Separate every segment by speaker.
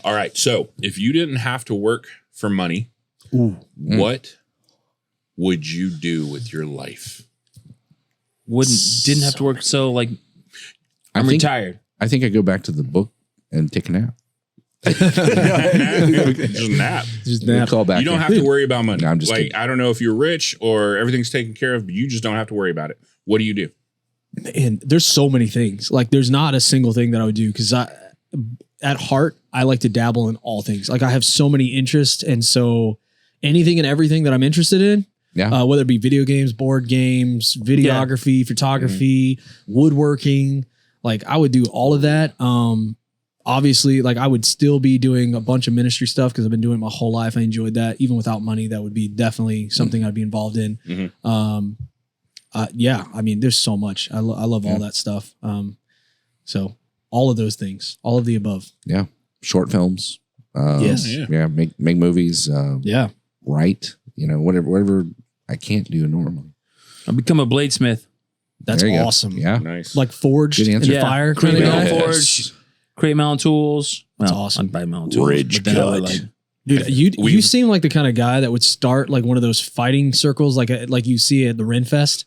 Speaker 1: All right. So if you didn't have to work for money, what would you do with your life?
Speaker 2: Didn't have to work. So like, I'm retired.
Speaker 3: I think I go back to the book and take a nap.
Speaker 1: Just nap.
Speaker 3: Just nap. Call back.
Speaker 1: You don't have to worry about money.
Speaker 3: No, I'm just
Speaker 1: like,
Speaker 3: kidding.
Speaker 1: I don't know if you're rich or everything's taken care of, but you just don't have to worry about it. What do you do?
Speaker 4: And there's so many things. Like there's not a single thing that I would do because at heart, I like to dabble in all things. Like I have so many interests. And so anything and everything that I'm interested in, whether it be video games, board games, videography, photography, woodworking, like I would do all of that. Obviously, like I would still be doing a bunch of ministry stuff because I've been doing it my whole life. I enjoyed that. Even without money, that would be definitely something I'd be involved in. I mean, there's so much. I love all that stuff. So all of those things, all of the above.
Speaker 3: Yeah. Short films.
Speaker 4: Yes.
Speaker 3: Yeah. Make movies. Write, whatever I can't do normally.
Speaker 2: I'll become a bladesmith.
Speaker 4: That's awesome.
Speaker 3: Yeah.
Speaker 1: Nice.
Speaker 4: Like forged in the fire.
Speaker 2: Create my own forge. Create my own tools.
Speaker 4: That's awesome.
Speaker 2: I'd buy my own tools.
Speaker 3: Ridge cut.
Speaker 4: Dude, you seem like the kind of guy that would start like one of those fighting circles like you see at the Renfest.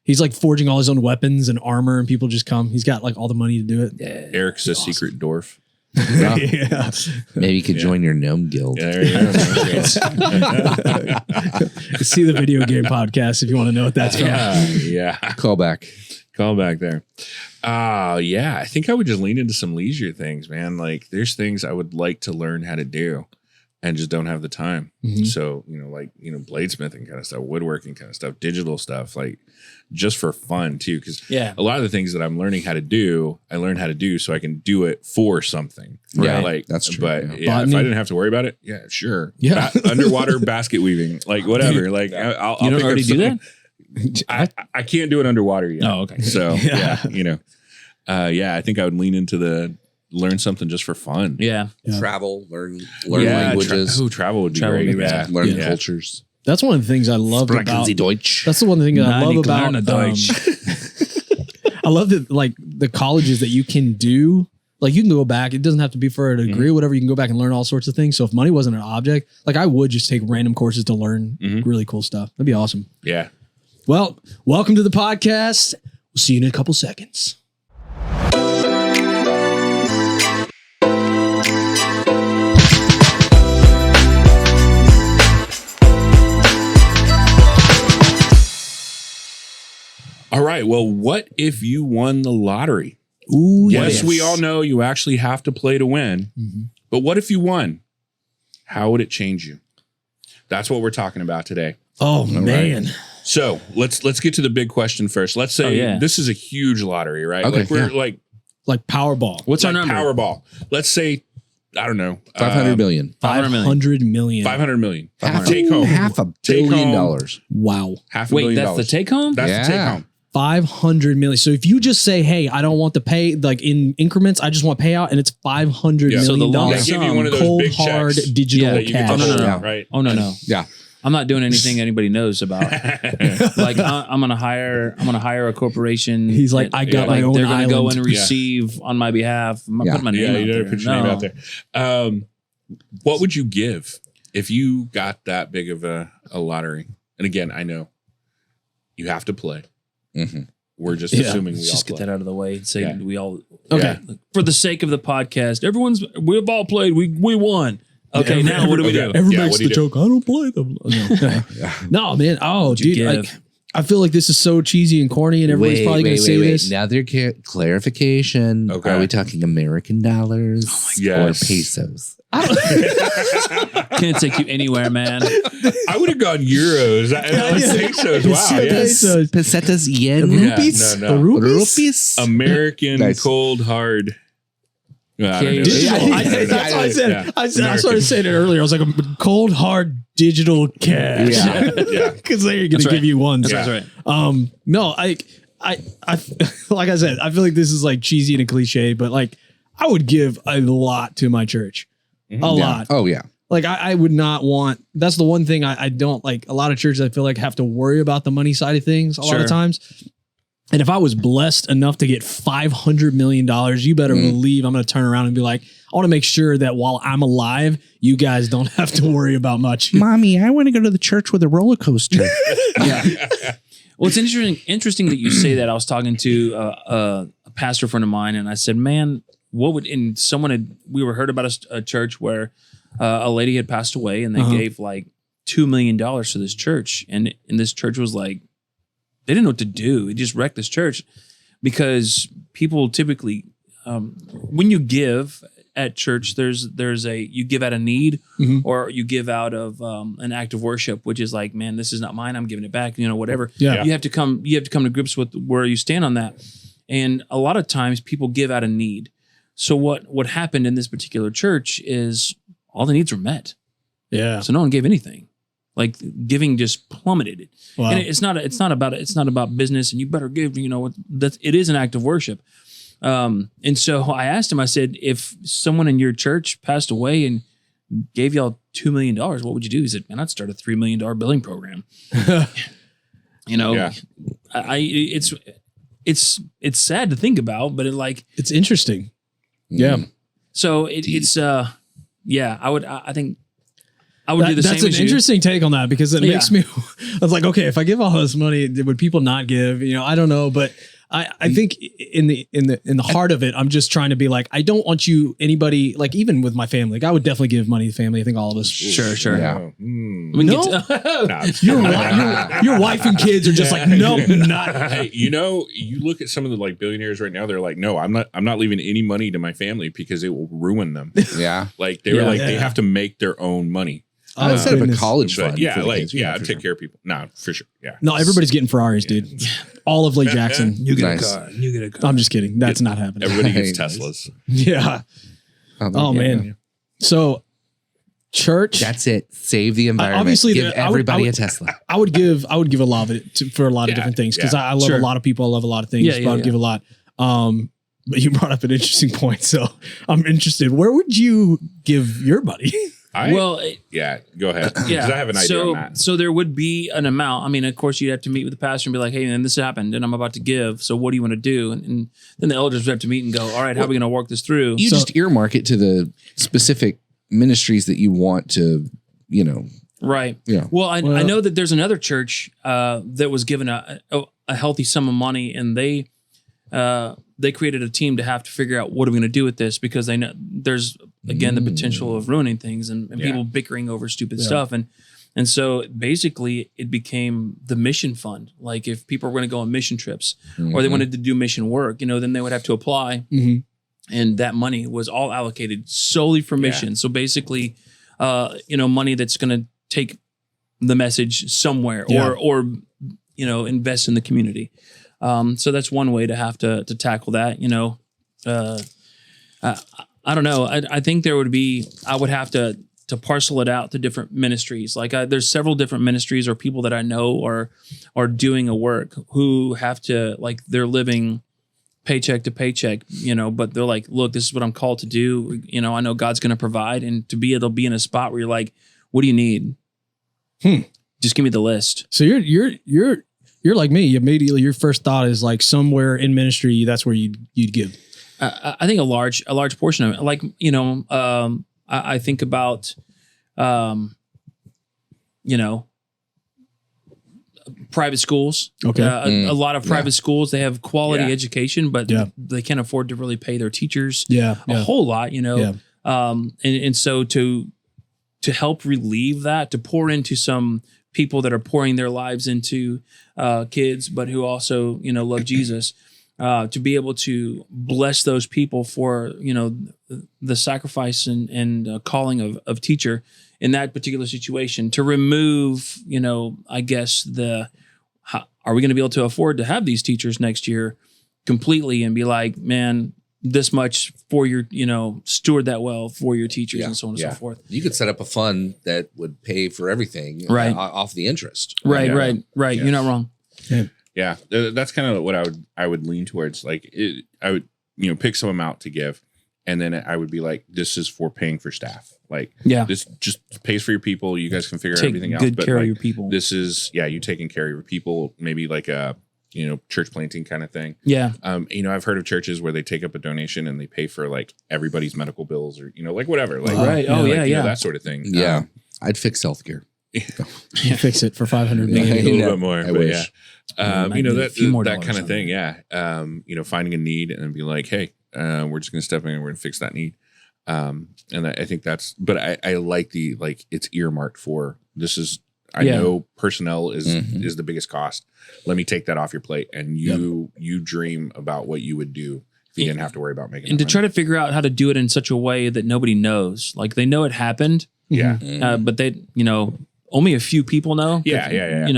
Speaker 4: He's like forging all his own weapons and armor and people just come. He's got like all the money to do it.
Speaker 2: Yeah,
Speaker 1: Eric's a secret dwarf.
Speaker 4: Yeah.
Speaker 3: Maybe you could join your gnome guild.
Speaker 1: Yeah, there you go.
Speaker 4: See the video game podcast if you want to know what that's from.
Speaker 1: Yeah.
Speaker 3: Call back
Speaker 1: there. I think I would just lean into some leisure things, man. Like there's things I would like to learn how to do and just don't have the time. So, bladesmithing kind of stuff, woodworking kind of stuff, digital stuff, like just for fun too. Cause a lot of the things that I'm learning how to do, I learned how to do so I can do it for something.
Speaker 3: Yeah,
Speaker 1: Like
Speaker 3: that's true.
Speaker 1: But if I didn't have to worry about it, sure.
Speaker 4: Yeah.
Speaker 1: Underwater basket weaving, like whatever.
Speaker 4: Dude,
Speaker 1: like I'll
Speaker 2: you don't already do that?
Speaker 1: I can't do it underwater yet.
Speaker 2: Oh, okay.
Speaker 1: So I think I would lean into learn something just for fun.
Speaker 2: Yeah.
Speaker 3: Travel, learn languages.
Speaker 1: Travel would be
Speaker 2: Travel
Speaker 1: great.
Speaker 2: would be bad.
Speaker 3: Learn cultures.
Speaker 4: That's one of the things I love about
Speaker 3: Deutsch.
Speaker 4: That's the one thing that I love about
Speaker 2: Deutsch.
Speaker 4: I love that like the colleges that you can do. Like you can go back. It doesn't have to be for a degree or whatever. You can go back and learn all sorts of things. So if money wasn't an object, like I would just take random courses to learn really cool stuff. That'd be awesome.
Speaker 1: Yeah.
Speaker 4: Well, welcome to the podcast. We'll see you in a couple seconds.
Speaker 1: All right. Well, what if you won the lottery?
Speaker 4: Ooh,
Speaker 1: Yes, we all know you actually have to play to win. But what if you won? How would it change you? That's what we're talking about today.
Speaker 4: Oh, man.
Speaker 1: Right. So let's get to the big question first. Let's say this is a huge lottery, right?
Speaker 3: Okay,
Speaker 1: like we're
Speaker 4: like Powerball.
Speaker 2: What's our number?
Speaker 1: Powerball. Let's say, I don't know.
Speaker 3: 500 million.
Speaker 4: 500 million.
Speaker 1: 500 million.
Speaker 3: Take home. $500 billion.
Speaker 4: Wow.
Speaker 1: $500 million.
Speaker 2: That's the take home?
Speaker 1: That's the take home.
Speaker 4: 500 million. So if you just say, hey, I don't want to pay like in increments, I just want payout and it's $500 million.
Speaker 2: So the lump
Speaker 1: They give you one of those
Speaker 4: cold
Speaker 1: big
Speaker 4: hard
Speaker 1: checks
Speaker 4: digital
Speaker 1: that you get
Speaker 4: cash.
Speaker 1: to hold,
Speaker 2: No.
Speaker 1: right?
Speaker 2: Oh, no.
Speaker 3: Yeah.
Speaker 2: I'm not doing anything anybody knows about. Like I'm gonna hire a corporation.
Speaker 4: He's like, I got my own
Speaker 2: they're gonna go
Speaker 4: island.
Speaker 2: and receive on my behalf. I'm not putting my name out
Speaker 1: you
Speaker 2: there.
Speaker 1: gotta put your name out there. What would you give if you got that big of a lottery? And again, I know you have to play. We're just assuming we all
Speaker 2: just
Speaker 1: play.
Speaker 2: get that out of the way and say we all
Speaker 4: Okay.
Speaker 2: For the sake of the podcast, we've all played. We won. Okay, now what do we do?
Speaker 4: Everybody
Speaker 1: Yeah,
Speaker 4: makes
Speaker 1: what do
Speaker 4: the
Speaker 1: you
Speaker 4: joke. I don't play them. No, man. Oh,
Speaker 2: What'd you
Speaker 4: dude.
Speaker 2: give?
Speaker 4: Like, I feel like this is so cheesy and corny, and everybody's probably going to say this.
Speaker 3: Now there clarification.
Speaker 1: Okay.
Speaker 3: Are we talking American dollars or pesos?
Speaker 2: Can't take you anywhere, man.
Speaker 1: I would have gone euros. Pesos. Wow. Yes.
Speaker 3: Pesetas, yen,
Speaker 1: rupees? No.
Speaker 3: rupees.
Speaker 1: American
Speaker 2: Nice.
Speaker 1: cold hard. I don't know.
Speaker 4: Digital.
Speaker 3: Yeah.
Speaker 4: That's what I said.
Speaker 1: Yeah.
Speaker 4: I started saying it earlier. I was like, a cold, hard digital cash.
Speaker 1: Yeah.
Speaker 4: Because they're going to
Speaker 2: That's
Speaker 4: give
Speaker 2: right.
Speaker 4: you ones.
Speaker 1: Yeah.
Speaker 2: That's right.
Speaker 4: No, I like I said, I feel like this is like cheesy and a cliche, but like I would give a lot to my church. A lot.
Speaker 3: Oh, yeah.
Speaker 4: Like I would not want, that's the one thing I don't like. A lot of churches I feel like have to worry about the money side of things a lot of times. And if I was blessed enough to get $500 million, you better believe I'm going to turn around and be like, I want to make sure that while I'm alive, you guys don't have to worry about much.
Speaker 3: Mommy, I want to go to the church with a roller coaster.
Speaker 2: Yeah. Well, it's interesting that you say that. I was talking to a pastor friend of mine, and I said, man, what would, and we were heard about a church where a lady had passed away, and they gave like $2 million to this church. And this church was like, they didn't know what to do. It just wrecked this church because people typically, when you give at church, you give out of need or you give out of an act of worship, which is like, man, this is not mine. I'm giving it back, whatever.
Speaker 4: Yeah.
Speaker 2: You have to come to grips with where you stand on that. And a lot of times people give out of need. So what happened in this particular church is all the needs were met.
Speaker 4: Yeah.
Speaker 2: So no one gave anything. Like giving just plummeted.
Speaker 4: Wow.
Speaker 2: And it's not about business and you better give, it is an act of worship. And so I asked him, I said, if someone in your church passed away and gave y'all $2 million, what would you do? He said, man, I'd start a $3 million billing program.
Speaker 1: Yeah.
Speaker 2: It's sad to think about, but
Speaker 4: it's interesting. Yeah.
Speaker 2: So I think I would do the same.
Speaker 4: That's an interesting take on that because it makes me, I was like, okay, if I give all this money, would people not give? I don't know, but I think in the heart of it, I'm just trying to be like, I don't want anybody, like even with my family, like I would definitely give money to family. I think all of us.
Speaker 2: Sure.
Speaker 1: Yeah.
Speaker 4: Your wife and kids are just like, no, not.
Speaker 1: You look at some of the like billionaires right now. They're like, no, I'm not leaving any money to my family because it will ruin them.
Speaker 3: Yeah.
Speaker 1: Like they were like, they have to make their own money.
Speaker 3: I would set up a college fund.
Speaker 1: Yeah,
Speaker 3: for the kids.
Speaker 1: take care of people. No, for sure. Yeah.
Speaker 4: No, everybody's getting Ferraris, dude. All of Lake Jackson.
Speaker 2: You get
Speaker 3: Nice.
Speaker 2: a car. You get a car.
Speaker 4: I'm just kidding. That's not happening.
Speaker 1: Everybody gets
Speaker 3: Nice.
Speaker 1: Teslas.
Speaker 4: Yeah. Oh man. So church.
Speaker 3: That's it. Save the environment.
Speaker 4: Obviously,
Speaker 3: give everybody a Tesla.
Speaker 4: I would give a lot of it for a lot of different things because I love a lot of people. I love a lot of things. But I would give a lot. But you brought up an interesting point, so I'm interested. Where would you give your money?
Speaker 1: Go ahead. Yeah, because I have an idea on that.
Speaker 2: So there would be an amount. I mean, of course, you'd have to meet with the pastor and be like, "Hey, man, this happened, and I'm about to give. So what do you want to do?" And then the elders would have to meet and go, "All right, how are we going to work this through?"
Speaker 3: You just earmark it to the specific ministries that you want to,
Speaker 2: Right.
Speaker 3: Yeah.
Speaker 2: Well, I know that there's another church that was given a healthy sum of money, and they created a team to have to figure out what are we going to do with this because they know there's again the potential of ruining things and people bickering over stupid stuff and so basically it became the mission fund. Like if people were going to go on mission trips or they wanted to do mission work, then they would have to apply, and that money was all allocated solely for mission. So basically, money that's going to take the message somewhere or invest in the community. So that's one way to have to tackle that, I don't know. I think I would have to parcel it out to different ministries. Like there's several different ministries or people that I know are doing a work who have to, like, they're living paycheck to paycheck, but they're like, look, this is what I'm called to do. I know God's going to provide, and to be able to be in a spot where you're like, what do you need? Just give me the list.
Speaker 4: So you're like me. Immediately, your first thought is like somewhere in ministry. That's where you'd give.
Speaker 2: I think a large portion of it. Like I think about private schools.
Speaker 4: Okay,
Speaker 2: a lot of private schools, they have quality education, but they can't afford to really pay their teachers. a whole lot. And so to help relieve that, to pour into some people that are pouring their lives into kids, but who also, love Jesus, to be able to bless those people for, the sacrifice and calling of teacher in that particular situation, to remove, I guess are we going to be able to afford to have these teachers next year completely and be like, man, this much for your, steward that well for your teachers and so on and so forth.
Speaker 3: You could set up a fund that would pay for everything off the interest.
Speaker 2: Right. Yeah. You're not wrong.
Speaker 1: Yeah. That's kind of what I would lean towards. Like I would, pick some amount to give. And then I would be like, this is for paying for staff. Like, this just pays for your people. You guys can figure everything out.
Speaker 2: Take good care of your people.
Speaker 1: This is, you taking care of your people. Maybe like a church planting kind of thing.
Speaker 2: Yeah.
Speaker 1: I've heard of churches where they take up a donation and they pay for like everybody's medical bills or, like whatever. Like,
Speaker 2: right. Oh, yeah.
Speaker 1: That sort of thing.
Speaker 3: Yeah. I'd fix healthcare.
Speaker 4: You fix it for $500 million.
Speaker 1: A little bit more.
Speaker 3: I wish.
Speaker 1: That kind of thing. Yeah. Finding a need and then be like, hey, we're just going to step in and we're going to fix that need. And I think but I like it's earmarked for, I know personnel is the biggest cost. Let me take that off your plate. And you dream about what you would do if you didn't have to worry about making it.
Speaker 2: And to try to figure out how to do it in such a way that nobody knows, like they know it happened.
Speaker 1: Yeah.
Speaker 2: But they, only a few people know.
Speaker 1: Yeah.
Speaker 2: It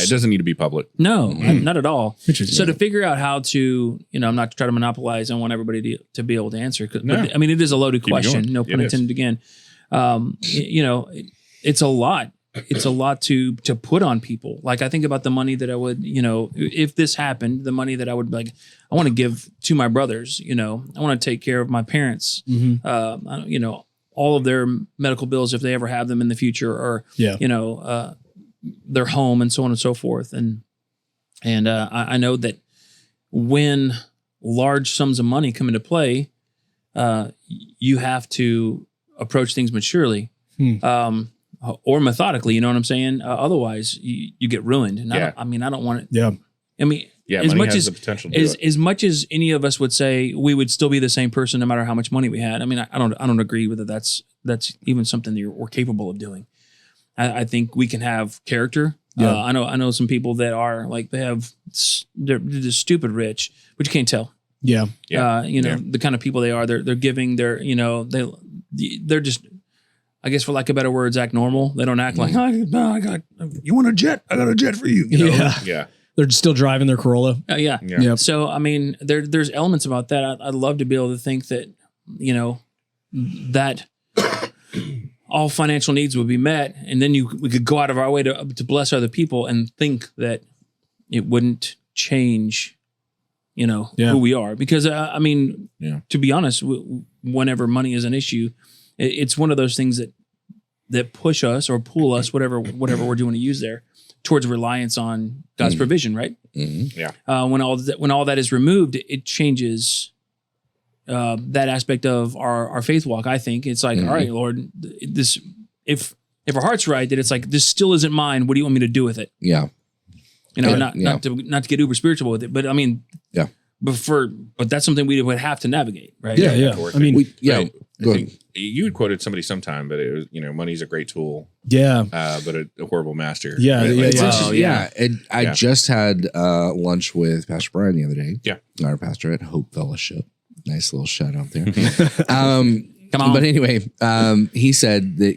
Speaker 1: doesn't need to be public.
Speaker 2: No, not at all.
Speaker 4: Interesting.
Speaker 2: So to figure out how to, I'm not trying to monopolize. I want everybody to be able to answer.
Speaker 1: No.
Speaker 2: But, it is a loaded question. No pun intended again. It's a lot. It's a lot to put on people. Like I think about the money that I would, if this happened, the money that I would I want to give to my brothers, I want to take care of my parents, all of their medical bills if they ever have them in the future or, their home and so on and so forth. And I know that when large sums of money come into play, you have to approach things maturely. Or methodically, you know what I'm saying? Otherwise, you get ruined. And I don't want it.
Speaker 4: Yeah.
Speaker 1: As much as the potential
Speaker 2: as much as any of us would say we would still be the same person no matter how much money we had. I don't agree with it. That's even something that we're capable of doing. I think we can have character. Yeah. I know some people that are like they're just stupid rich, but you can't tell.
Speaker 4: Yeah.
Speaker 2: The kind of people they are. They're giving. They're just. I guess for lack of better words, act normal. They don't act like, you want a jet? I got a jet for you.
Speaker 1: Yeah.
Speaker 4: They're still driving their Corolla.
Speaker 2: Yeah.
Speaker 4: Yep.
Speaker 2: So, there's elements about that. I'd love to be able to think that, that all financial needs would be met. And then we could go out of our way to bless other people and think that it wouldn't change, who we are. Because, to be honest, whenever money is an issue, it's one of those things that push us or pull us, whatever we're doing to use there, towards reliance on God's provision, right?
Speaker 1: Mm-hmm. Yeah.
Speaker 2: When all that is removed, it changes that aspect of our faith walk. I think it's like, all right, Lord, this if our heart's right, that it's like this still isn't mine. What do you want me to do with it?
Speaker 3: Yeah.
Speaker 2: Not to get uber spiritual with it, but
Speaker 3: yeah.
Speaker 2: But that's something we would have to navigate, right?
Speaker 4: Yeah.
Speaker 3: Go ahead.
Speaker 1: You had quoted somebody sometime, but it was, money's a great tool.
Speaker 4: Yeah.
Speaker 1: But a horrible master.
Speaker 4: Yeah.
Speaker 1: Right?
Speaker 3: Yeah. And I just had lunch with Pastor Brian the other day.
Speaker 1: Yeah.
Speaker 3: Our pastor at Hope Fellowship. Nice little shout out there.
Speaker 2: Come on.
Speaker 3: But anyway, he said that,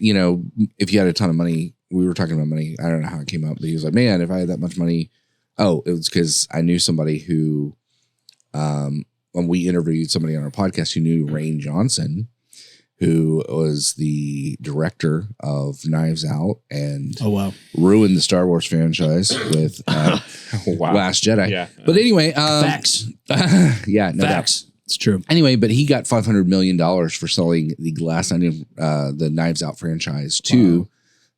Speaker 3: if you had a ton of money, we were talking about money. I don't know how it came up, but he was like, man, if I had that much money. Oh, it was because I knew somebody who, when we interviewed somebody on our podcast who knew Rain Johnson, who was the director of Knives Out and ruined the Star Wars franchise with Last Jedi.
Speaker 1: Yeah.
Speaker 3: But anyway,
Speaker 2: facts.
Speaker 3: Yeah, no
Speaker 2: Facts.
Speaker 3: doubt.
Speaker 4: It's true.
Speaker 3: Anyway, but he got $500 million for selling the the Knives Out franchise to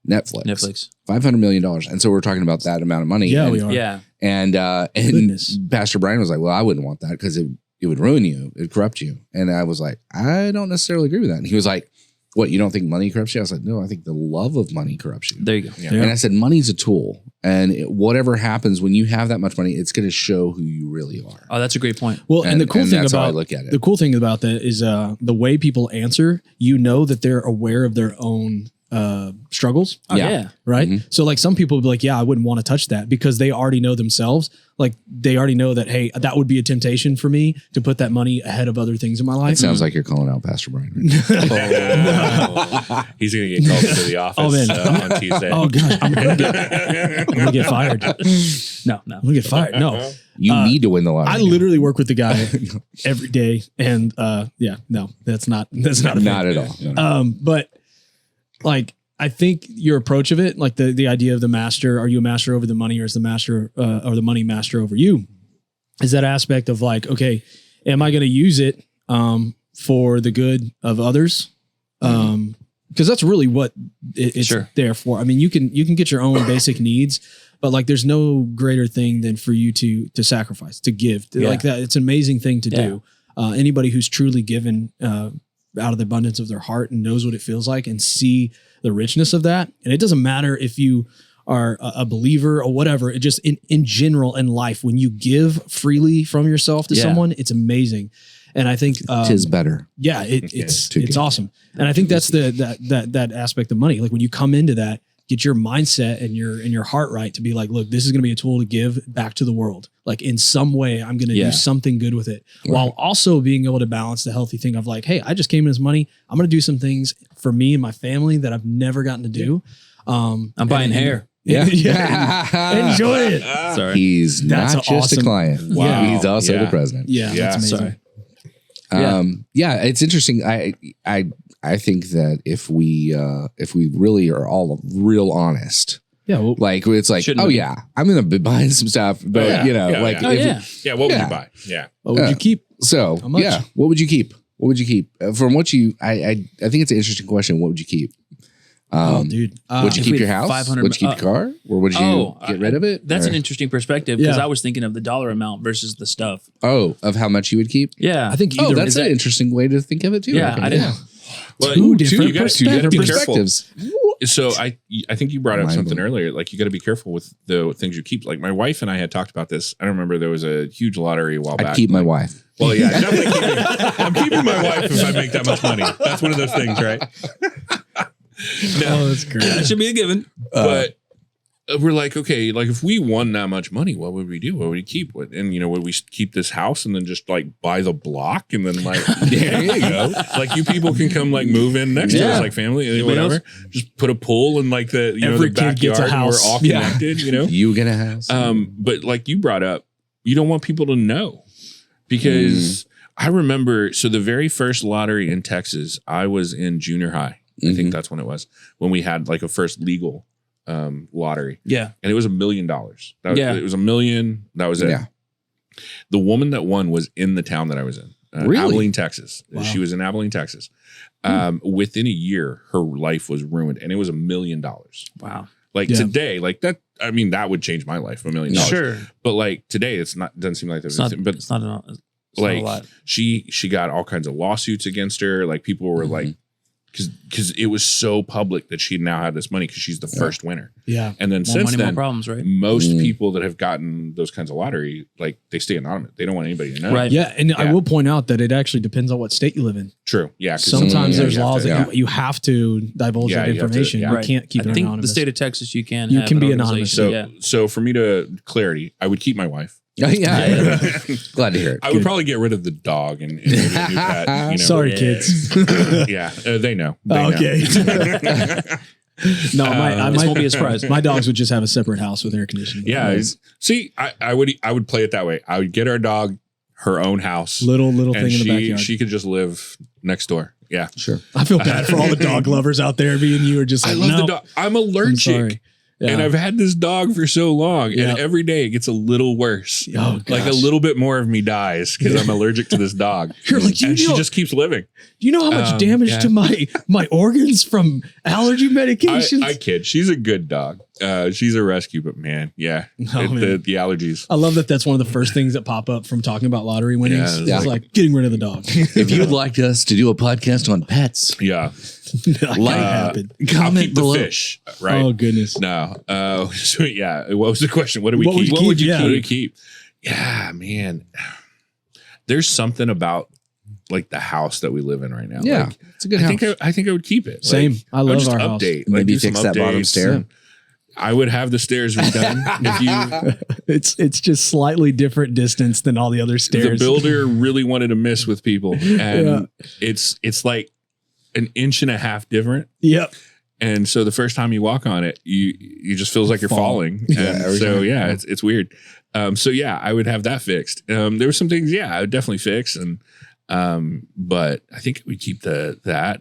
Speaker 3: Netflix. $500 million. And so we're talking about that amount of money.
Speaker 4: Yeah,
Speaker 3: and,
Speaker 4: we are.
Speaker 2: Yeah.
Speaker 3: And
Speaker 4: Goodness.
Speaker 3: Pastor Brian was like, well, I wouldn't want that because it would ruin you. It'd corrupt you. And I was like, I don't necessarily agree with that. And he was like, what, you don't think money corrupts you? I was like, no, I think the love of money corrupts you.
Speaker 2: There you go.
Speaker 1: Yeah.
Speaker 3: And I said, money's a tool. And whatever happens when you have that much money, it's going to show who you really are.
Speaker 2: Oh, that's a great point.
Speaker 4: Well, and the cool thing
Speaker 3: that's how I
Speaker 4: about
Speaker 3: look at it.
Speaker 4: The cool thing about that is the way people answer, that they're aware of their own struggles.
Speaker 2: Oh, yeah.
Speaker 4: Right.
Speaker 3: Mm-hmm.
Speaker 4: So like some people would be like, yeah, I wouldn't want to touch that because they already know themselves. Like they already know that, hey, that would be a temptation for me to put that money ahead of other things in my life.
Speaker 3: It sounds like you're calling out Pastor Brian.
Speaker 1: He's going to get called into the office on Tuesday.
Speaker 4: Oh God, I'm gonna get fired.
Speaker 2: No,
Speaker 4: I'm gonna get fired. No,
Speaker 3: You need to win the lottery.
Speaker 4: I literally work with the guy every day, and that's not
Speaker 3: Not at all. No.
Speaker 4: But like, I think your approach of it, like the idea of the master, are you a master over the money or is the master or the money master over you? Is that aspect of like, okay, am I going to use it for the good of others? Because that's really what it's there for. I mean, you can get your own basic needs, but like there's no greater thing than for you to sacrifice, to give, like that. It's an amazing thing to do. Anybody who's truly given out of the abundance of their heart and knows what it feels like and see the richness of that. And it doesn't matter if you are a believer or whatever, it just in general in life, when you give freely from yourself to someone, it's amazing. And I think
Speaker 3: tis better.
Speaker 4: Yeah, it's awesome. And I think that's that aspect of money. Like when you come into that, get your mindset and your heart right to be like, look, this is going to be a tool to give back to the world. Like in some way, I'm going to do something good with it, while also being able to balance the healthy thing of like, hey, I just came in this money. I'm going to do some things for me and my family that I've never gotten to do.
Speaker 2: I'm buying hair.
Speaker 4: Yeah. Enjoy it.
Speaker 3: Sorry. He's not just a client.
Speaker 1: Wow.
Speaker 3: He's also the president.
Speaker 4: Yeah. That's amazing.
Speaker 3: Sorry. It's interesting. I think that if we really are all real honest, like it's like, I'm going to be buying some stuff, but what would you buy? Yeah.
Speaker 4: What would you keep?
Speaker 3: So what would you keep? What would you keep from what you, I think it's an interesting question. What would you keep?
Speaker 4: Dude,
Speaker 3: would you keep your house? Would you keep the car, or would you get rid of it?
Speaker 2: That's an interesting perspective, because I was thinking of the dollar amount versus the stuff.
Speaker 3: Oh, of how much you would keep?
Speaker 2: Yeah,
Speaker 4: I think
Speaker 3: either. That's an interesting way to think of it too.
Speaker 2: Yeah, I didn't.
Speaker 1: Well,
Speaker 4: two different
Speaker 3: perspectives.
Speaker 1: So I think you brought up something earlier. Like you got to be careful with the things you keep. Like my wife and I had talked about this. I don't remember, there was a huge lottery a while back.
Speaker 3: I'd keep my wife.
Speaker 1: Well, yeah, definitely. I'm keeping my wife if I make that much money. That's one of those things, right?
Speaker 4: No, that's great.
Speaker 2: That should be a given.
Speaker 1: But we're like, okay, like if we won that much money, what would we do? What would we keep? And would we keep this house and then just like buy the block and then like, there you go. Like you people can come like move in next to us, like family, whatever. Just put a pool in like the
Speaker 4: Every
Speaker 1: the
Speaker 4: kid gets a
Speaker 1: backyard, and we're
Speaker 4: house.
Speaker 1: all connected.
Speaker 3: You get a house.
Speaker 1: But like you brought up, you don't want people to know, because I remember. So the very first lottery in Texas, I was in junior high. I think that's when it was, when we had like a first legal lottery.
Speaker 2: Yeah.
Speaker 1: And it was $1 million. It was $1 million. That was it. Yeah. The woman that won was in the town that I was in.
Speaker 3: Really?
Speaker 1: Abilene, Texas.
Speaker 4: Wow.
Speaker 1: She was in Abilene, Texas. Within a year, her life was ruined, and it was $1 million.
Speaker 2: Wow.
Speaker 1: Like today, like that, I mean, that would change my life, $1 million.
Speaker 2: Sure.
Speaker 1: But like today, doesn't seem like there's anything, but
Speaker 2: it's not a lot.
Speaker 1: She got all kinds of lawsuits against her. Like people were like, because it was so public that she now had this money because she's the first winner.
Speaker 4: Yeah.
Speaker 1: And then since then,
Speaker 2: more problems, right?
Speaker 1: Most people that have gotten those kinds of lottery, like they stay anonymous. They don't want anybody to know.
Speaker 2: Right.
Speaker 4: Yeah. And I will point out that it actually depends on what state you live in.
Speaker 1: True. Yeah.
Speaker 4: Sometimes there's laws that you have to divulge that information. You can't keep it anonymous.
Speaker 2: I think the state of Texas, you can
Speaker 4: be anonymous.
Speaker 1: So for me to clarity, I would keep my wife.
Speaker 3: Yeah. Glad to hear it.
Speaker 1: I would probably get rid of the dog and maybe a new pet.
Speaker 4: Sorry, kids.
Speaker 1: They know.
Speaker 4: Okay. No,
Speaker 2: this won't be a surprise.
Speaker 4: My dogs would just have a separate house with air conditioning.
Speaker 1: Yeah. See, I would play it that way. I would get our dog her own house,
Speaker 4: little thing in the backyard.
Speaker 1: She could just live next door. Yeah,
Speaker 3: sure.
Speaker 4: I feel bad for all the dog lovers out there. Me and you are just like,
Speaker 1: I love the dog. I'm allergic.
Speaker 4: I'm
Speaker 1: and I've had this dog for so long, and every day it gets a little worse.
Speaker 4: Oh,
Speaker 1: like a little bit more of me dies because I'm allergic to this dog.
Speaker 4: You're like,
Speaker 1: and she just keeps living.
Speaker 4: Do you know how much damage to my organs from allergy medications?
Speaker 1: I kid. She's a good dog. She's a rescue, but man, the allergies.
Speaker 4: I love that. That's one of the first things that pop up from talking about lottery winnings. It's like getting rid of the dog.
Speaker 3: If you'd like us to do a podcast on pets,
Speaker 1: comment below. The fish, right?
Speaker 4: Oh goodness,
Speaker 1: no. So what was the question? What do we keep?
Speaker 4: What would you
Speaker 1: keep? Yeah, man. There's something about like the house that we live in right now.
Speaker 3: Yeah,
Speaker 1: like,
Speaker 3: it's a good house.
Speaker 1: I think I would keep it.
Speaker 4: Same.
Speaker 1: Like,
Speaker 4: I love our
Speaker 1: update.
Speaker 4: house.
Speaker 3: Maybe fix that bottom stair.
Speaker 1: I would have the stairs redone.
Speaker 4: It's just slightly different distance than all the other stairs.
Speaker 1: The builder really wanted to mess with people, and it's like an inch and a half different.
Speaker 4: Yep.
Speaker 1: And so the first time you walk on it, you just feels like you're falling. And so it's weird. I would have that fixed. There were some things, I would definitely fix, and but I think we keep that.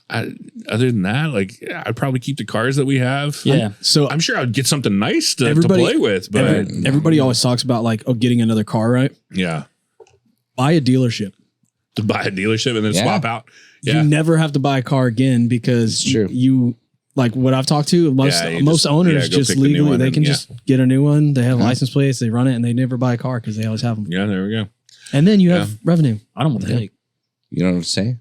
Speaker 1: Other than that, like I'd probably keep the cars that we have.
Speaker 2: Yeah.
Speaker 1: So I'm sure I'd get something nice to play with. But
Speaker 4: everybody always talks about like, getting another car, right?
Speaker 1: Yeah.
Speaker 4: Buy a dealership.
Speaker 1: To buy a dealership and then swap out. Yeah.
Speaker 4: You never have to buy a car again because you Like what I've talked to, most owners just legally, they can just get a new one. They have license plates, they run it, and they never buy a car because they always have them.
Speaker 1: Yeah, there we go.
Speaker 4: And then you have revenue.
Speaker 2: I don't want the headache.
Speaker 3: You know what I'm saying?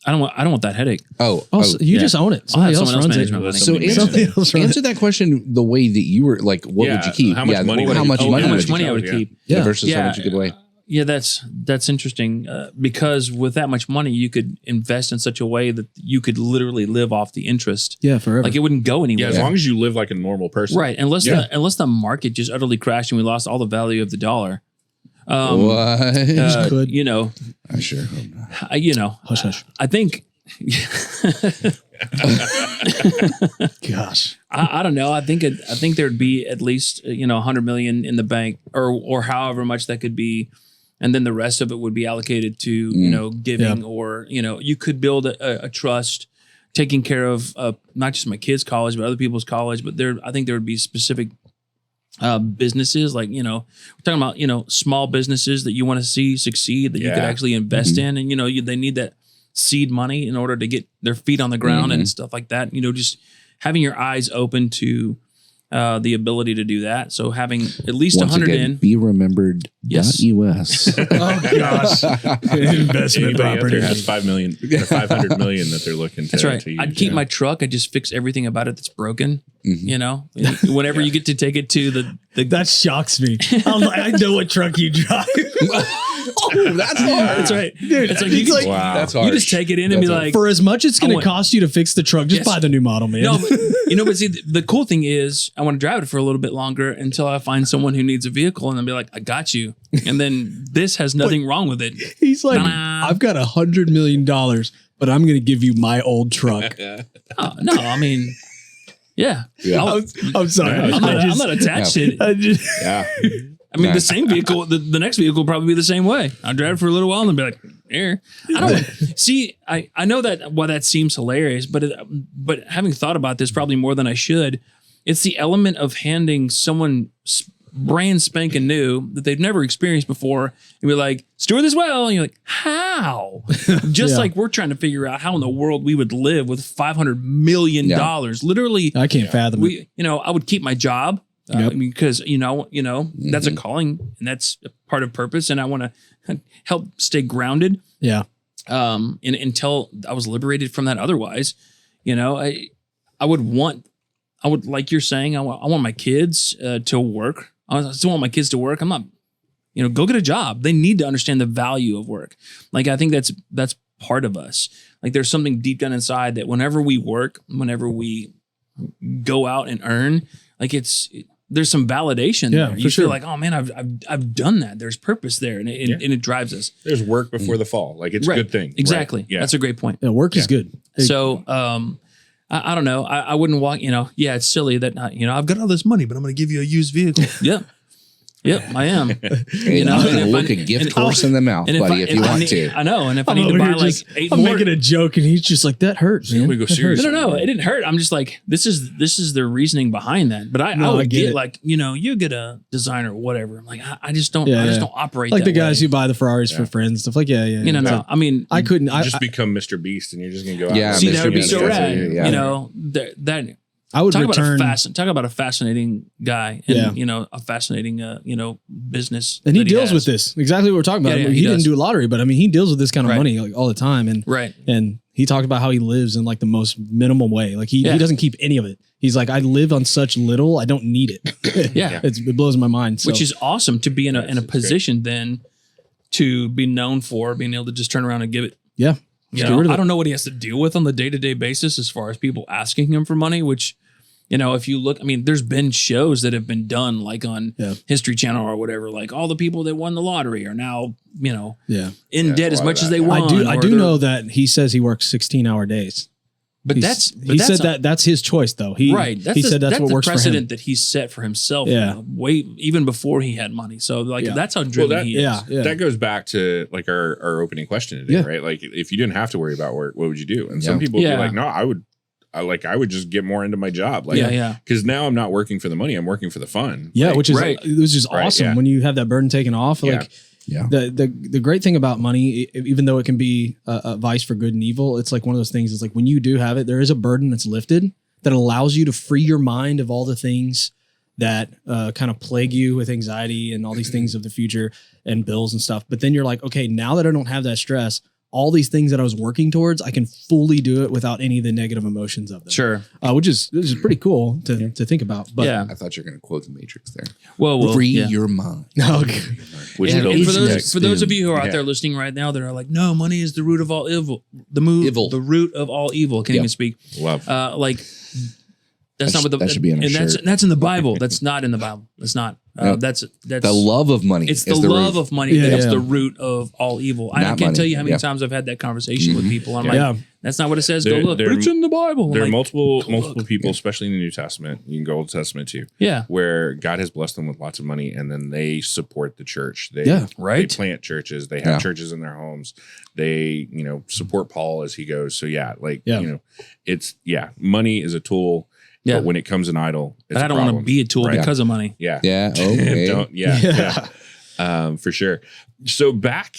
Speaker 2: I don't want that headache.
Speaker 4: So you just own it.
Speaker 2: Somebody else runs it.
Speaker 3: So answer that question the way that you were like, what would you keep?
Speaker 1: How much money?
Speaker 2: How much money I would keep?
Speaker 3: Versus how much you give away.
Speaker 2: Yeah, that's interesting because with that much money, you could invest in such a way that you could literally live off the interest.
Speaker 4: Yeah, forever.
Speaker 2: Like it wouldn't go anywhere.
Speaker 1: Yeah, as long as you live like a normal person.
Speaker 2: Right. Unless the market just utterly crashed and we lost all the value of the dollar.
Speaker 3: What?
Speaker 2: You know.
Speaker 3: I sure hope not.
Speaker 2: You know.
Speaker 4: Hush, hush.
Speaker 2: I think.
Speaker 4: Gosh.
Speaker 2: I don't know. I think there'd be at least 100 million in the bank or however much that could be. And then the rest of it would be allocated to, giving or, you could build a trust taking care of not just my kids' college, but other people's college. But I think there would be specific businesses like, we're talking about, small businesses that you want to see succeed that you could actually invest in. And, they need that seed money in order to get their feet on the ground and stuff like that. Just having your eyes open to the ability to do that. So having at least 100 in.
Speaker 3: Be remembered.
Speaker 2: Yes.
Speaker 3: US.
Speaker 4: Oh gosh. Investment property
Speaker 1: has 500 million that they're looking to.
Speaker 2: That's right.
Speaker 1: To use,
Speaker 2: I'd keep my truck. I'd just fix everything about it that's broken. Whenever you get to take it to the
Speaker 4: that shocks me. I know what truck you drive.
Speaker 3: That's hard.
Speaker 2: That's right.
Speaker 4: Dude,
Speaker 2: it's like,
Speaker 1: wow.
Speaker 3: That's hard.
Speaker 2: You just take it in and be like,
Speaker 4: for as much it's going to cost you to fix the truck, just buy the new model, man.
Speaker 2: No, but see, the cool thing is I want to drive it for a little bit longer until I find someone who needs a vehicle and I'll be like, I got you. And then this has nothing wrong with it.
Speaker 4: He's like, I've got $100 million, but I'm going to give you my old truck.
Speaker 2: No, I mean, yeah.
Speaker 4: I'm sorry.
Speaker 2: I'm not attached to it. I mean, the same vehicle, the next vehicle will probably be the same way. I'll drive it for a little while and then be like, here. I don't see. I know that why that seems hilarious, but having thought about this probably more than I should, it's the element of handing someone brand spanking new that they've never experienced before and be like, steward this well. And you're like, how? Just like we're trying to figure out how in the world we would live with $500 million. Literally,
Speaker 4: I can't fathom it.
Speaker 2: I would keep my job. Because that's a calling and that's a part of purpose, and I want to help stay grounded.
Speaker 4: Yeah.
Speaker 2: And until I was liberated from that. Otherwise, I would like you're saying, I want my kids to work. I still want my kids to work. I'm not, go get a job. They need to understand the value of work. Like I think that's part of us. Like there's something deep down inside that whenever we work, whenever we go out and earn, like there's some validation there. You feel like, oh man, I've done that. There's purpose there, and it drives us.
Speaker 1: There's work before the fall. Like it's a good thing.
Speaker 2: Exactly.
Speaker 1: Right. Yeah.
Speaker 2: That's a great point.
Speaker 4: Yeah, work is good.
Speaker 2: So I don't know. I wouldn't walk. It's silly that I've got all this money, but I'm going to give you a used vehicle. Yep, I am.
Speaker 3: Look a gift horse in the mouth, buddy, if you want to.
Speaker 2: I know. And if I need to buy like 8 more.
Speaker 4: I'm making a joke and he's just like, that hurts, man.
Speaker 1: We go serious.
Speaker 2: No, it didn't hurt. I'm just like, this is the reasoning behind that. But I would get like, you get a designer or whatever. I'm like, I just don't operate
Speaker 4: like
Speaker 2: that
Speaker 4: the guys
Speaker 2: way.
Speaker 4: who buy the Ferraris for friends and stuff like,
Speaker 2: No. I mean,
Speaker 4: I couldn't.
Speaker 1: You just become Mr. Beast and you're just going to go out.
Speaker 3: Yeah,
Speaker 2: see, that would be
Speaker 3: Mr.
Speaker 2: so
Speaker 3: Beast,
Speaker 2: rad. That
Speaker 4: I would
Speaker 2: talk
Speaker 4: return.
Speaker 2: Talk about a fascinating guy and a fascinating business.
Speaker 4: And he deals with this exactly what we're talking about. He didn't do a lottery, but I mean, he deals with this kind of money like all the time. And and he talked about how he lives in like the most minimal way. Like he doesn't keep any of it. He's like, I live on such little, I don't need it. It blows my mind. So.
Speaker 2: Which is awesome to be in a position then to be known for being able to just turn around and give it.
Speaker 4: Yeah.
Speaker 2: I don't know what he has to deal with on the day-to-day basis as far as people asking him for money, which, if you look, I mean, there's been shows that have been done like on History Channel or whatever, like all the people that won the lottery are now, in debt as much as they won.
Speaker 4: I do know that he says he works 16-hour days.
Speaker 2: But he
Speaker 4: said that's his choice though. He said that's what works for him.
Speaker 2: Precedent that he set for himself. Way even before he had money. So that's how driven he is.
Speaker 1: That goes back to like our opening question today, right? Like if you didn't have to worry about work, what would you do? And some people would be like, no, I would just get more into my job. Because now I'm not working for the money, I'm working for the fun.
Speaker 4: Yeah, which is awesome when you have that burden taken off. The great thing about money, even though it can be a vice for good and evil, it's like one of those things. It's like when you do have it, there is a burden that's lifted that allows you to free your mind of all the things that kind of plague you with anxiety and all these things of the future and bills and stuff. But then you're like, okay, now that I don't have that stress, all these things that I was working towards, I can fully do it without any of the negative emotions of them.
Speaker 2: Sure.
Speaker 4: Which is pretty cool to think about. But
Speaker 3: I thought you were going to quote the Matrix there.
Speaker 2: Well,
Speaker 3: free your mind.
Speaker 4: Okay.
Speaker 1: Which
Speaker 2: And
Speaker 1: is
Speaker 2: for those of you who are out there listening right now, that are like, no, money is the root of all evil. The root of all evil. Can't even speak.
Speaker 1: Love.
Speaker 2: That's not what
Speaker 3: that should be on a shirt.
Speaker 2: That's in the Bible. That's not in the Bible. That's not. That's
Speaker 3: the love of money.
Speaker 2: It's the love of money that's the root of all evil. I can't tell you how many times I've had that conversation with people. I'm like, that's not what it says. Go look, but it's in the Bible.
Speaker 1: There are multiple people, especially in the New Testament. You can go Old Testament too.
Speaker 2: Yeah,
Speaker 1: where God has blessed them with lots of money, and then they support the church. They plant churches. They have churches in their homes. They support Paul as he goes. So it's money is a tool. Yeah. But when it comes an idol, it's
Speaker 2: I don't want to be a tool because of money.
Speaker 1: Yeah.
Speaker 3: Yeah. Okay.
Speaker 1: For sure. So back,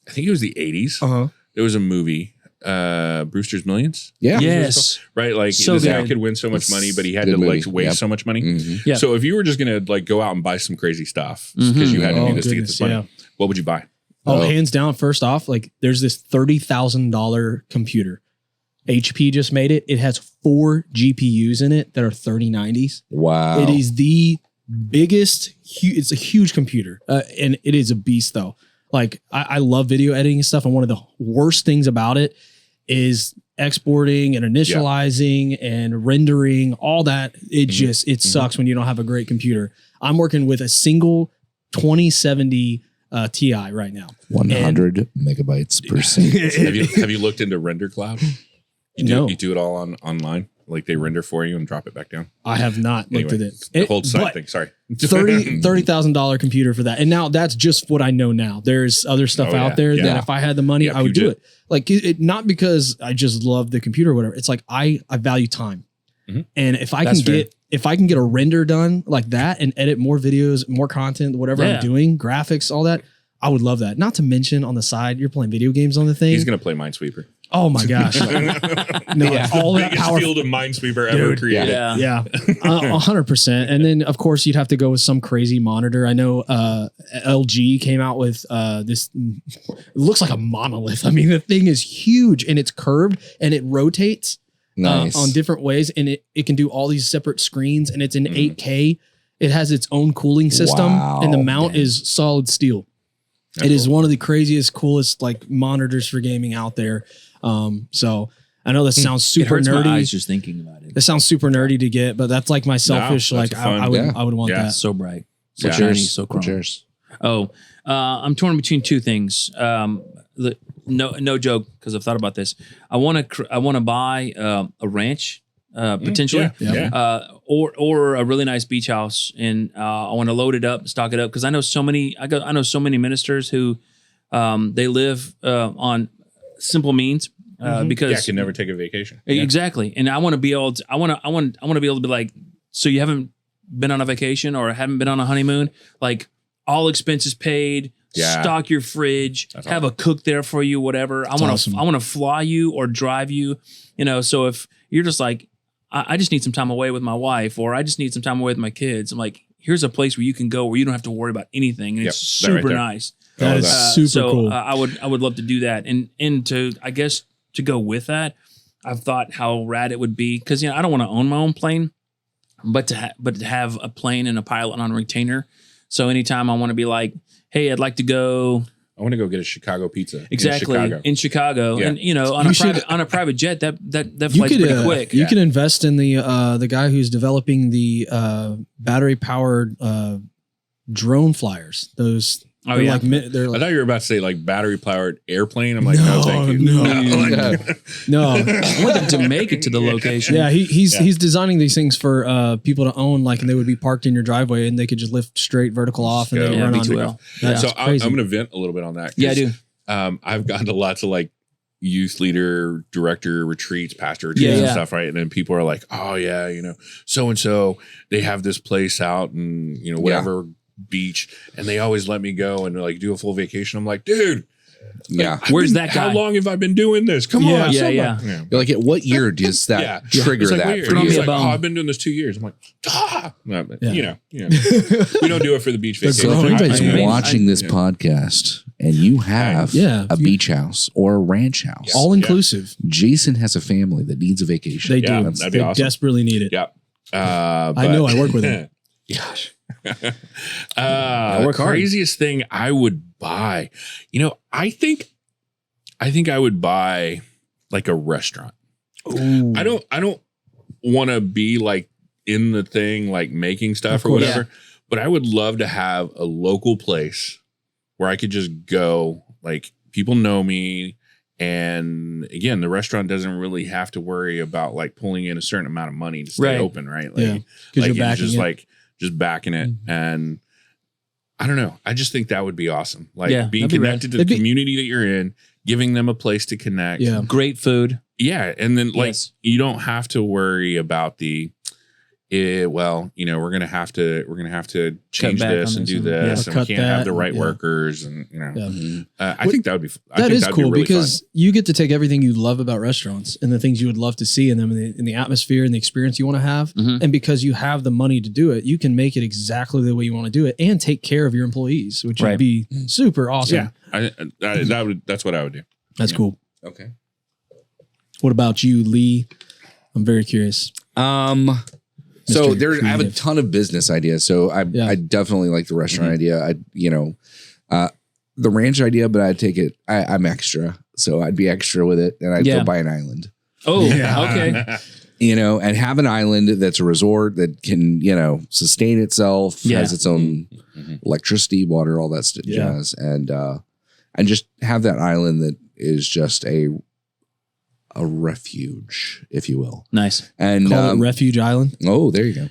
Speaker 1: I think it was the 80s. There was a movie, Brewster's Millions.
Speaker 3: Yeah.
Speaker 2: Yes.
Speaker 1: Right. Like this guy could win so much money, but he had to waste so much money. Mm-hmm. So if you were just going to go out and buy some crazy stuff because you had to do this to get this money, what would you buy?
Speaker 4: Hands down. First off, there's this $30,000 computer. HP just made it. It has 4 GPUs in it that are 3090s.
Speaker 3: Wow.
Speaker 4: It is the biggest, it's a huge computer. And it is a beast though. I love video editing and stuff. And one of the worst things about it is exporting and initializing and rendering, all that. It sucks when you don't have a great computer. I'm working with a single 2070 Ti right now.
Speaker 3: 100 megabytes per second.
Speaker 1: Have you looked into Render Cloud? You do it all online? Like they render for you and drop it back down?
Speaker 4: I have not looked at it.
Speaker 1: The whole side thing, sorry.
Speaker 4: $30,000 computer for that. And now that's just what I know now. There's other stuff out there that if I had the money, I would do it. Not because I just love the computer or whatever. It's like I value time. Mm-hmm. And if I can get a render done like that and edit more videos, more content, whatever I'm doing, graphics, all that, I would love that. Not to mention on the side, you're playing video games on the thing.
Speaker 1: He's going to play Minesweeper.
Speaker 4: Oh my gosh!
Speaker 1: All that biggest field of Minesweeper ever created.
Speaker 4: Yeah, 100%. And then of course you'd have to go with some crazy monitor. I know LG came out with this. It looks like a monolith. I mean, the thing is huge and it's curved and it rotates on different ways, and it can do all these separate screens, and it's in 8K. It has its own cooling system, and the mount is solid steel. It is one of the craziest, coolest monitors for gaming out there. So I know that sounds super nerdy.
Speaker 2: My eyes just thinking about it.
Speaker 4: It sounds super nerdy to get, but that's my selfish. I would want that.
Speaker 2: So bright,
Speaker 3: so shiny, so chrome.
Speaker 2: I'm torn between two things. No joke, because I've thought about this. I want to buy a ranch. Potentially, or a really nice beach house, and I want to load it up, stock it up, because I know so many ministers who they live on simple means because
Speaker 1: I can never take a vacation.
Speaker 2: Exactly, and I want to be able to. I want to be able to be like, so you haven't been on a vacation or haven't been on a honeymoon, all expenses paid. Stock your fridge, have a cook there for you, whatever. I want to fly you or drive you, so if you're just like, I just need some time away with my wife, or I just need some time away with my kids, I'm like, here's a place where you can go where you don't have to worry about anything, and it's super nice.
Speaker 4: That is super cool.
Speaker 2: I would love to do that, and to, I guess, to go with that, I've thought how rad it would be, because I don't want to own my own plane, but to have a plane and a pilot on retainer. So anytime I want to be like, hey, I'd like to go.
Speaker 1: I want to go get a Chicago pizza.
Speaker 2: Exactly, in Chicago, and on a private jet, that flight's pretty quick.
Speaker 4: You can invest in the guy who's developing the battery powered drone flyers. Those.
Speaker 1: I thought you were about to say battery powered airplane. I'm like, no, thank you.
Speaker 4: No.
Speaker 2: I want them to make it to the location.
Speaker 4: Yeah, he's designing these things for people to own, and they would be parked in your driveway, and they could just lift straight vertical off and then run on.
Speaker 1: So I'm going to vent a little bit on that.
Speaker 2: Yeah, I do.
Speaker 1: I've gone to lots of youth leader, director retreats, pastor retreats and stuff, right? And then people are like, oh yeah, so and so, they have this place out and whatever beach, and they always let me go and do a full vacation. I'm like, dude,
Speaker 3: Yeah.
Speaker 2: Where's that guy?
Speaker 1: How long have I been doing this? Come on.
Speaker 2: Yeah.
Speaker 3: You're like, at what year does that trigger
Speaker 1: It's like,
Speaker 3: that
Speaker 1: weird.
Speaker 3: for
Speaker 1: He's
Speaker 3: you?
Speaker 1: like, I've been doing this 2 years. I'm like, no, but, you know, we don't do it for the beach vacation.
Speaker 3: So if anybody's
Speaker 2: I mean,
Speaker 3: watching this podcast and you have a beach house or a ranch house,
Speaker 4: all inclusive.
Speaker 3: Jason has a family that needs a vacation.
Speaker 4: They do.
Speaker 1: That'd be
Speaker 4: They
Speaker 1: awesome.
Speaker 4: desperately need it.
Speaker 1: Yeah.
Speaker 4: I know. I work with him.
Speaker 1: Gosh.
Speaker 2: work hard.
Speaker 1: Craziest thing I would buy. I think I would buy like a restaurant.
Speaker 4: Ooh.
Speaker 1: I don't want to be like in the thing, like making stuff or whatever, but I would love to have a local place where I could just go, like people know me. And again, the restaurant doesn't really have to worry about like pulling in a certain amount of money to stay open, right? Like,
Speaker 4: because
Speaker 1: you're backing it. Just backing it.
Speaker 4: Mm-hmm.
Speaker 1: And I don't know. I just think that would be awesome. Like being connected to the community that you're in, giving them a place to connect.
Speaker 4: Yeah.
Speaker 2: Great food.
Speaker 1: Yeah. And then like, you don't have to worry about the, we're going to have to change this and do this. And we can't have the right workers. And, I think that would be,
Speaker 4: that is cool because you get to take everything you love about restaurants and the things you would love to see in them and the atmosphere and the experience you want to have. Mm-hmm. And because you have the money to do it, you can make it exactly the way you want to do it and take care of your employees, which would be super awesome.
Speaker 1: Yeah. That's what I would do.
Speaker 4: That's cool.
Speaker 3: Okay.
Speaker 4: What about you, Lee? I'm very curious.
Speaker 3: So I have a ton of business ideas. So I definitely like the restaurant idea. The ranch idea, but I'd take it. I'm extra, so I'd be extra with it, and I'd go buy an island.
Speaker 2: Oh, okay.
Speaker 3: And have an island that's a resort that can, sustain itself, has its own electricity, water, all that jazz, and just have that island that is just a refuge, if you will.
Speaker 2: Nice.
Speaker 3: And
Speaker 4: call it Refuge Island.
Speaker 3: Oh, there you go.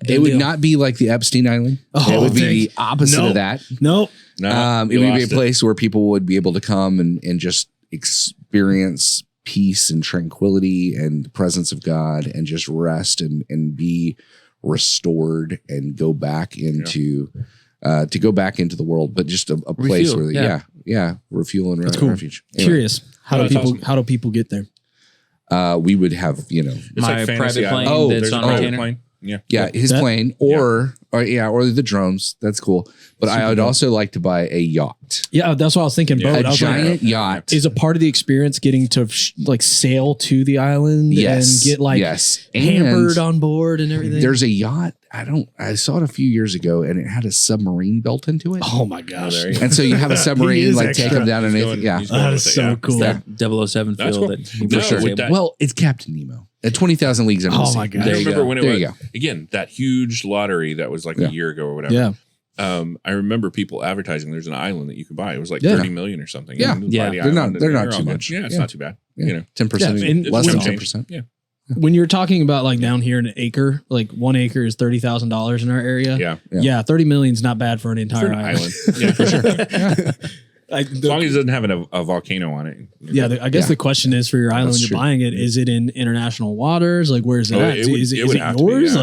Speaker 3: It would not be like the Epstein Island. It would be the opposite of that.
Speaker 4: Nope.
Speaker 3: It would be a place where people would be able to come and just experience peace and tranquility and the presence of God and just rest and be restored and go back into the world, but just a place where refuel and refuge. Anyway.
Speaker 4: Curious. How do people get there?
Speaker 3: We would have,
Speaker 2: my
Speaker 1: like
Speaker 2: private plane that's on retainer. Plane.
Speaker 3: Yeah, his plane or the drones. That's cool. But I would also like to buy a yacht.
Speaker 4: Yeah, that's what I was thinking. Boat.
Speaker 3: A giant yacht
Speaker 4: is a part of the experience. Getting to sail to the island and get hampered on board and everything.
Speaker 3: There's a yacht. I saw it a few years ago, and it had a submarine built into it.
Speaker 4: Oh my gosh!
Speaker 3: And so you have a submarine take them down and anything.
Speaker 4: That is so cool.
Speaker 2: That 007 feel
Speaker 1: cool.
Speaker 2: that.
Speaker 3: Well, it's Captain Nemo. At 20,000 Leagues Under the Sea.
Speaker 4: Oh my god!
Speaker 1: I remember when it was again that huge lottery that was like a year ago or whatever.
Speaker 4: Yeah.
Speaker 1: I remember people advertising there's an island that you could buy. It was like 30 million or something.
Speaker 3: Yeah.
Speaker 1: They're
Speaker 3: not too much.
Speaker 1: Yeah, it's not too bad.
Speaker 3: 10%, less than 10%.
Speaker 1: Yeah.
Speaker 4: When you're talking about like down here an acre, like 1 acre is $30,000 in our area.
Speaker 1: Yeah.
Speaker 4: 30 million is not bad for an entire island.
Speaker 1: Yeah, for sure. As long as it doesn't have a volcano on it.
Speaker 4: I guess the question is for your island when you're buying it, is it in international waters? Like where's it at? Is it yours?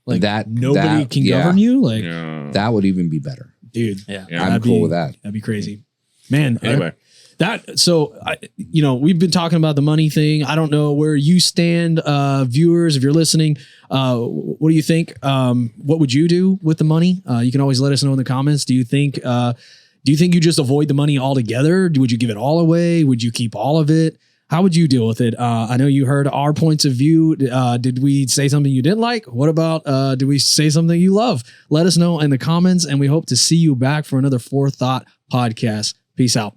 Speaker 4: Like that nobody can govern you? Like
Speaker 3: that would even be better.
Speaker 4: Dude.
Speaker 3: I'm cool with that.
Speaker 4: That'd be crazy. Man.
Speaker 1: Anyway.
Speaker 4: We've been talking about the money thing. I don't know where you stand, viewers, if you're listening. What do you think? What would you do with the money? You can always let us know in the comments. Do you think you just avoid the money altogether? Would you give it all away? Would you keep all of it? How would you deal with it? I know you heard our points of view. Did we say something you didn't like? What about, did we say something you love? Let us know in the comments, and we hope to see you back for another 4THOUGHT podcast. Peace out.